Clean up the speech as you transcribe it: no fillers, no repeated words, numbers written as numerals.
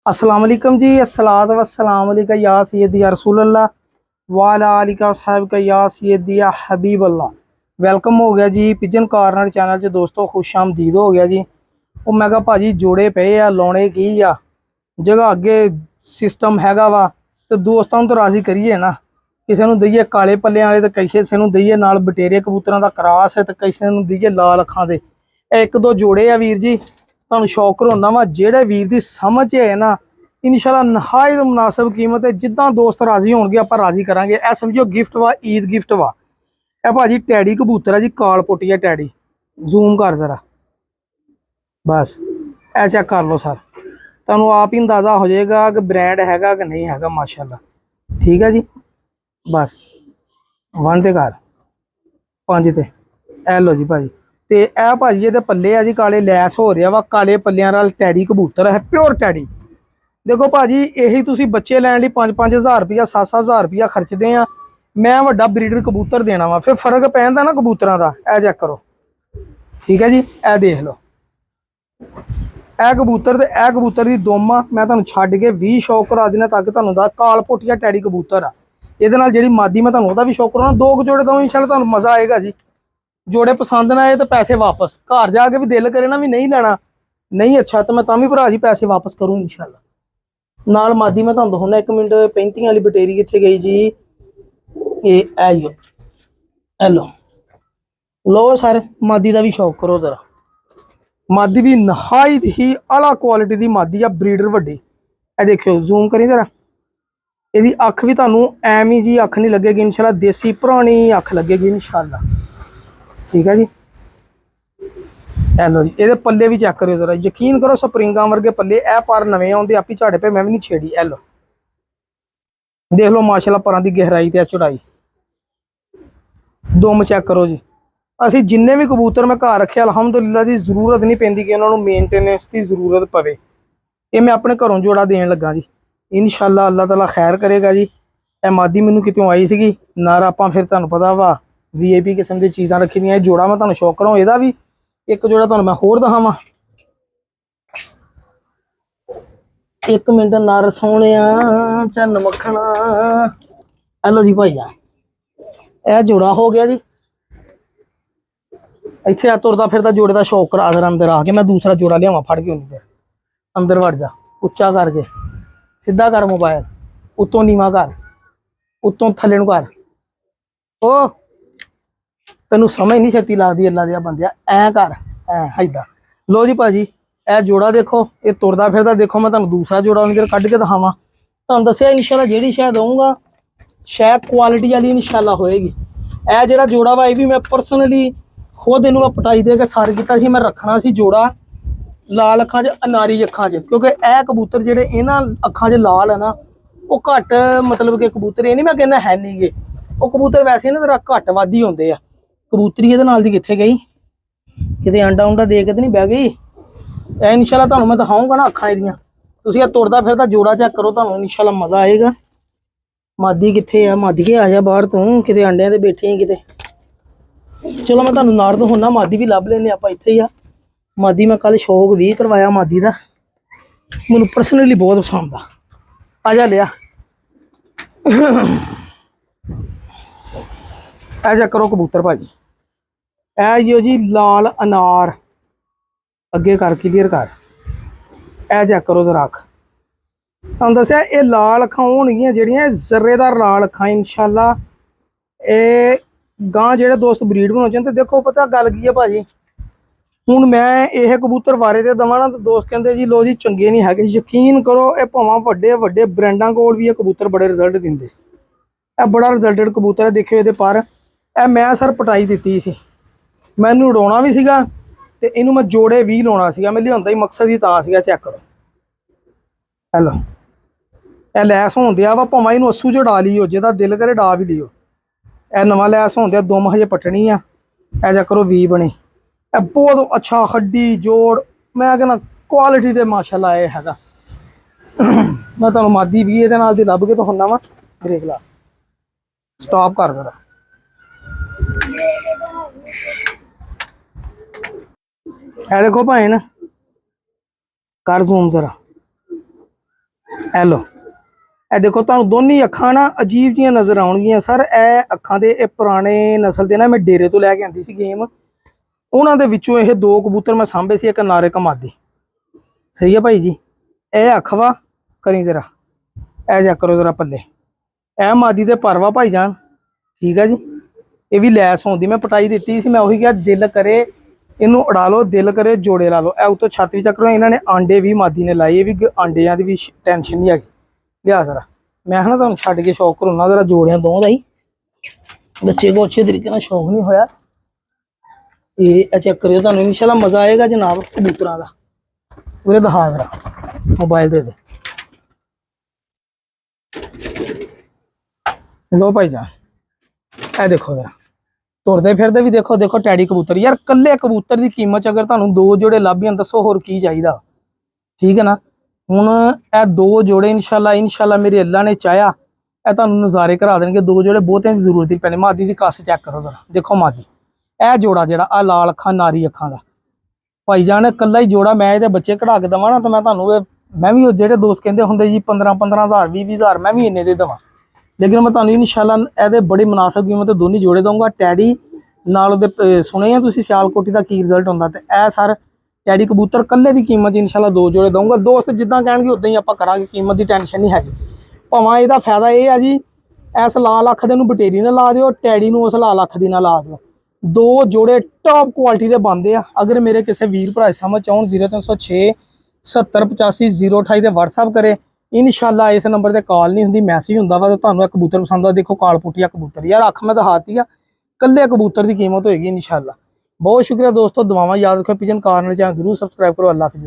अस्सलाम वालेकुम जी। अस्सलातु वस्सलाम अलैका या सय्यदी या रसूल अल्लाह वाला आलिका साहब का या सय्यदी या हबीब अल्लाह। वेलकम हो गया जी पिजन कॉर्नर चैनल च दोस्तों, खुश आमदीद हो गया जी। ਉਹ ਮੈਂ ਕਿਹਾ ਭਾਜੀ ਜੋੜੇ ਪਏ ਆ ਲਾਉਣੇ ਕੀ ਆ, ਜਗ੍ਹਾ ਅੱਗੇ ਸਿਸਟਮ ਹੈਗਾ ਵਾ ਤੇ ਦੋਸਤਾਂ ਨੂੰ ਤਾਂ ਰਾਜ਼ੀ ਕਰੀਏ ਨਾ। ਕਿਸੇ ਨੂੰ ਦਈਏ ਕਾਲੇ ਪੱਲਿਆਂ ਵਾਲੇ ਤੇ ਕਿਸੇ ਨੂੰ ਦਈਏ ਨਾਲ ਬਟੇਰੇ ਕਬੂਤਰਾਂ ਦਾ ਕਰਾਸ ਹੈ ਤੇ ਕਿਸੇ ਨੂੰ ਦਈਏ ਲਾਲ ਅੱਖਾਂ ਦੇ। ਇਹ ਇੱਕ ਦੋ ਜੋੜੇ ਆ ਵੀਰ ਜੀ, ਤੁਹਾਨੂੰ ਸ਼ੌਕ ਕਰਾਉਣਾ ਵਾ। ਜਿਹੜੇ ਵੀਰ ਦੀ ਸਮਝ ਹੈ ਨਾ, ਇਨਸ਼ਾਅੱਲਾ ਨਹਾਇਤ ਮੁਨਾਸਿਬ ਕੀਮਤ ਹੈ। ਜਿੱਦਾਂ ਦੋਸਤ ਰਾਜ਼ੀ ਹੋਣਗੇ ਆਪਾਂ ਰਾਜ਼ੀ ਕਰਾਂਗੇ। ਇਹ ਸਮਝੋ ਗਿਫਟ ਵਾ, ਈਦ ਗਿਫਟ ਵਾ। ਇਹ ਭਾਜੀ ਟੈਡੀ ਕਬੂਤਰ ਹੈ ਜੀ, ਕਾਲ ਪੁੱਟੀ ਹੈ ਟੈਡੀ। ਜ਼ੂਮ ਕਰ ਜ਼ਰਾ, बस ए चेक कर लो सर, तुहानू आप ही अंदाज़ा हो जाएगा कि ब्रांड हैगा कि नहीं हैगा। माशाल्लाह ठीक है जी। बस वन ते घर पांच ते ए लो जी भाजी। तो यह भाजी ये पल्ले है जी काले लैस हो रहा वा, काले पल्लियां नाल टैडी कबूतर है, प्योर टैडी। देखो भाजी यही तुसी बच्चे लैन लई 5-5 हज़ार रुपया 7-7 हज़ार रुपया खर्चते हैं, मैं वड्डा ब्रीडर कबूतर देना वा, फिर फर्क पैंदा ना कबूतरां दा। ए चेक करो ठीक है जी, ए देख लो ਇਹ ਕਬੂतर ਤੇ ਇਹ ਕਬੂतर ਦੀ ਦੁਮ ਆ। ਮੈਂ ਤੁਹਾਨੂੰ ਛੱਡ ਕੇ ਵੀ ਸ਼ੌਕ ਕਰਾ ਦੇਣਾ ਤੱਕ ਤੁਹਾਨੂੰ ਦਾ ਕਾਲ ਪੋਟੀਆ ਟੈਡੀ ਕਬੂਤਰ ਆ। ਇਹਦੇ ਨਾਲ ਜਿਹੜੀ ਮਾਦੀ ਮੈਂ ਤੁਹਾਨੂੰ ਉਹਦਾ ਵੀ ਸ਼ੌਕ ਕਰਾਉਣਾ। ਦੋ ਕੁ ਜੋੜੇ ਦਊਂ ਇਨਸ਼ਾਅੱਲਾ ਤੁਹਾਨੂੰ ਮਜ਼ਾ ਆਏਗਾ ਜੀ। ਜੋੜੇ ਪਸੰਦ ਨਾ ਆਏ ਤਾਂ ਪੈਸੇ ਵਾਪਸ, ਘਰ ਜਾ ਕੇ ਵੀ ਦਿਲ ਕਰੇ ਨਾ ਵੀ ਨਹੀਂ ਲੈਣਾ, ਨਹੀਂ ਅੱਛਾ ਤਾਂ ਮੈਂ ਤਾਂ ਵੀ ਭਰਾ ਜੀ ਪੈਸੇ ਵਾਪਸ ਕਰੂੰ ਇਨਸ਼ਾਅੱਲਾ। ਨਾਲ ਮਾਦੀ ਮੈਂ ਤੁਹਾਨੂੰ ਦਿਖਾਉਣਾ। 1 ਮਿੰਟ 35 ਵਾਲੀ ਬਟੇਰੀ ਕਿੱਥੇ ਗਈ ਜੀ? ਇਹ ਆਇਓ ਹੈਲੋ ਲੋ ਸਰ, ਮਾਦੀ ਦਾ ਵੀ ਸ਼ੌਕ ਕਰੋ ਜ਼ਰਾ। मादी भी नहायत ही आला क्वालिटी की मादी आ, ब्रीडर वड्डी। ए देखियो जूम करी जरा, यदी अख भी तुहानू एवं जी अख नहीं लगेगी इंशाल्लाह, देसी पुरानी अख लगेगी इंशाल्लाह। ठीक है जी। लो जी, ये पल्ले भी चेक करो जरा, यकीन करो स्प्रिंगा वर्गे पल्ले। ए पर नवे आउंदे आप ही झाड़े पे, मैं भी नहीं छेड़ी। ए लो देख लो माशाल्लाह परां दी गहराई ते चौड़ाई। दुम चेक करो जी। ਅਸੀਂ जिन्ने भी कबूतर मैं घर रखे अलहमदुलिल्लाह की जरूरत नहीं पैंदी कि उन्होंने मेनटेनेंस की जरूरत पवे। ये मैं अपने घरों जोड़ा देन लगा जी इंशाअल्लाह, अल्लाह ताला खैर करेगा जी। ए मादी मैनू कितों आई सी नार, आप फिर तुहानू पता वा VIP किस्म की चीज़ां रखी दी। जोड़ा मैं तुहानू शौक कराऊँ ਇਹਦਾ भी, एक जोड़ा तुहानू मैं होर दिखावां। 1 मिनट नर सोहणिया चन मक्खना। हेलो जी भाई, यह जोड़ा हो गया जी। इत्थे तुरदा फिरदा जोड़े का शौक करा देना अंदर आके। मैं दूसरा जोड़ा लियावां फड़ के, उन्नी देर अंदर वड़ जा। उच्चा कर जे, सीधा कर मोबाइल, उत्तों नीवा कर, उत्तों थल्ले नूं कर। ओ तेनू समझ नहीं छत्ती लगती अल्लाह दिया बंदिया, ऐ कर ऐदा। लो जी भाजी, ए जोड़ा देखो, ये तुरदा फिरदा देखो। मैं तुहानू दूसरा जोड़ा उन्नी देर कढ़ के दिखावां। तुहानू दस्सिया इंशाअल्लाह जिहड़ी शै दूंगा शै क्वालिटी वाली इंशाअल्लाह होएगी। ए जिहड़ा जोड़ा वा ये भी मैं पर्सनली खुद इनू मैं पटाई दे के सार किया सी। मैं रखना सी जोड़ा लाल अखां च, अनारी अखां च, क्योंकि यह कबूतर जेडे इन्हां अखां च लाल है ना, वो घट मतलब कि कबूतर ये नहीं मैं कहना है नहीं गे, वो कबूतर वैसे ना जरा घट वध ही होंदे आ। कबूतरी ये नाल दी कित्थे गई, किते अंडा उंडा दे के तो नहीं बह गई। इंशाअल्लाह तुहानू मैं दिखाऊंगा ना अखां इहदियां। तुसीं तुरदा फिरदा जोड़ा चेक करो, तुहानू इंशाअल्लाह मज़ा आएगा। मादी कित्थे आ? मादी आ जा बाहर तू, किते अंडियां ते बैठी किते। चलो मैं तुहानू नार दिखाउणा, मादी भी लभ लैने आपां इत्थे ही आ। मादी मैं कल शौक भी करवाया मादी का, मैनू परसनली बहुत पसंद आ जा लिया। ऐ चेक करो कबूतर भाजी, ऐ जो जी लाल अनार अगे कर, क्लीयर कर। ऐ चेक करो जरा अख, तुहानू दस्सिया ये लाल अखां होणगियां जिहड़ियां जर्रेदार लाल अखां इंशाअल्लाह। ये गां जेह्ड़े दोस्त ब्रीड बनाना चाहते, देखो पता गल की है भाजी, हुण मैं ये कबूतर बारे ते दवां ना तो दोस्त कहते जी लो जी चंगे नहीं है। यकीन करो ये भावें वड्डे वड्डे ब्रांडां कोल भी ये कबूतर बड़े रिजल्ट दिंदे। ए बड़ा रिजल्टेड कबूतर है। देखियो ये पर ए मैं सर पटाई दी सी, मैनू उड़ाउणा भी सीगा ते इनू मैं जोड़े भी लाउणा सीगा। मैं लिआंदा ही मकसद ही तां सीगा। चेक करो हेलो, ए लैस होण दिया वा, भावें इनू अस्सू च डा लियो, जिहदा दिल करे डा भी लियो। ए नवा लैस होण दिया, दुम हजे पट्टनी आ। ए चेक करो वी बने, ए बहुत अच्छा हड्डी जोड़, मैं कहना क्वालिटी तो माशाअल्लाह ये हैगा। मैं तुहानू मादी भी ये नाल दी लभ के दिखाउणा वा। देख ला, स्टॉप कर जरा। ए देखो भैन कर जूम जरा, ਇਹ ਲੋ, ਇਹ ਦੇਖੋ ਤੁਹਾਨੂੰ ਦੋਨੀ ਅੱਖਾਂ ਨਾ ਅਜੀਬ ਜੀਆਂ ਨਜ਼ਰ ਆਉਣਗੀਆਂ ਸਰ। ਇਹ ਅੱਖਾਂ ਦੇ ਇਹ ਪੁਰਾਣੇ ਨਸਲ ਦੇ ਨਾ ਮੈਂ ਡੇਰੇ ਤੋਂ ਲੈ ਕੇ ਆਂਦੀ ਸੀ ਗੇਮ, ਉਹਨਾਂ ਦੇ ਵਿੱਚੋਂ ਇਹ ਦੋ ਕਬੂਤਰ ਮੈਂ ਸਾਂਭੇ ਸੀ, ਇੱਕ ਨਾਰੇ ਕਮਾਦੀ। ਸਹੀ ਹੈ ਭਾਈ ਜੀ। ਇਹ ਅੱਖ ਵਾ, ਕਰੀ ਜ਼ਰਾ ਇਹ ਚੈੱਕ ਕਰੋ ਜ਼ਰਾ ਪੱਲੇ, ਇਹ ਮਾਦੀ ਦੇ ਪਰਵਾ ਭਾਈ ਜਾਨ, ਠੀਕ ਹੈ ਜੀ। ਇਹ ਵੀ ਲੈਸ ਹੁੰਦੀ, ਮੈਂ ਪਟਾਈ ਦਿੱਤੀ ਸੀ। ਮੈਂ ਉਹੀ ਕਿਹਾ ਦਿਲ ਕਰੇ ਇਹਨੂੰ ਉਡਾ ਲਓ, ਦਿਲ ਕਰੇ ਜੋੜੇ ਲਾ ਲਓ। ਇਹ ਉੱਤੋਂ ਛੱਤ ਵੀ ਚੱਕ ਲਓ। ਇਹਨਾਂ ਨੇ ਆਂਡੇ ਵੀ ਮਾਦੀ ਨੇ ਲਾਏ, ਇਹ ਵੀ ਆਂਡਿਆਂ ਦੀ ਵੀ ਟੈਨਸ਼ਨ ਨਹੀਂ ਹੈਗੀ। ਲਿਆ ਜ਼ਰਾ, ਮੈਂ ਨਾ ਤੁਹਾਨੂੰ ਛੱਡ ਕੇ ਸ਼ੌਕ ਕਰਾਉਣਾ ਜ਼ਰਾ ਜੋੜਿਆਂ ਦੋਵਾਂ ਦਾ ਹੀ। ਬੱਚੇ को अच्छे तरीके ਨਾਲ ਸ਼ੌਕ ਨਹੀਂ ਹੋਇਆ। ਇਹ ਚੈੱਕ ਕਰਿਓ, ਤੁਹਾਨੂੰ ਇਨਸ਼ਾਅੱਲਾ ਮਜ਼ਾ ਆਏਗਾ ਜਨਾਬ ਕਬੂਤਰਾਂ ਦਾ। ਉਹਦੇ ਦਿਖਾ ਜ਼ਰਾ मोबाइल दे दे लो भाई जान। ए देखो जरा तुरते फिरते भी देखो, देखो टैडी कबूतर। यार कल्ले कबूतर की कीमत अगर तुहानू दो जोड़े लभ जान दसो होर की चाहिदा, ठीक है ना। हुण ए दो जोड़े इंशाल्लाह मेरे अल्लाह ने चाहया ए तुहानू नज़ारे करा देंगे। दो जोड़े बहुतियां दी जरूरत ही पैनी। मादी दी कस चेक करो जरा, देखो मादी ए जोड़ा जिहड़ा आ लाल अखां नारी अखां दा भाई जान कल्ला ही जोड़ा। मैं इहदे बच्चे कढ़ा के देवां ना तो मैं तुहानू मैं भी जेडे दोस्त कहते होंगे जी 15-15 हज़ार 20-20 हज़ार मैं भी इन्ने दे देवां, लेकिन मैं तुहानू इंशाल्लाह ए बड़ी मुनासिब कीमत दोनों जोड़े दूंगा। टैडी नाल उहदे सुने हैं तुसीं सियालकोटी का की रिजल्ट होंदा, ते ए सर टैडी कबूतर कल्ले की कीमत इंशाल्लाह दो जोड़े दूंगा। दोस्त जिद्दां कहणगे उद्दां ही आपां करांगे, कीमत की टेंशन नहीं हैगी। भावें इहदा फायदा ये है जी इस लाल अख दे नूं बटेरी ना ला दिओ, टैडी नूं उस लाल अख दी ना ला दिओ। दो जोड़े टॉप क्वालिटी के बनते हैं। अगर मेरे किसी वीर भरा समझ चाहन 0306 70 85 028 से व्हाट्सअप करे। इंशाल्लाह इस नंबर पर कॉल नहीं होंगी, मैसेज होंदा वा। तो कबूतर पसंद आ, देखो काल पुटिया कबूतर यार अख मैं दिखाती है, कल्ले कबूतर की कीमत होएगी इंशाल्लाह। बहुत शुक्रिया दोस्तों, दुआवां याद रखो। पिजन कॉर्नर चैनल जरूर सब्सक्राइब करो। अल्लाह हाफिज़।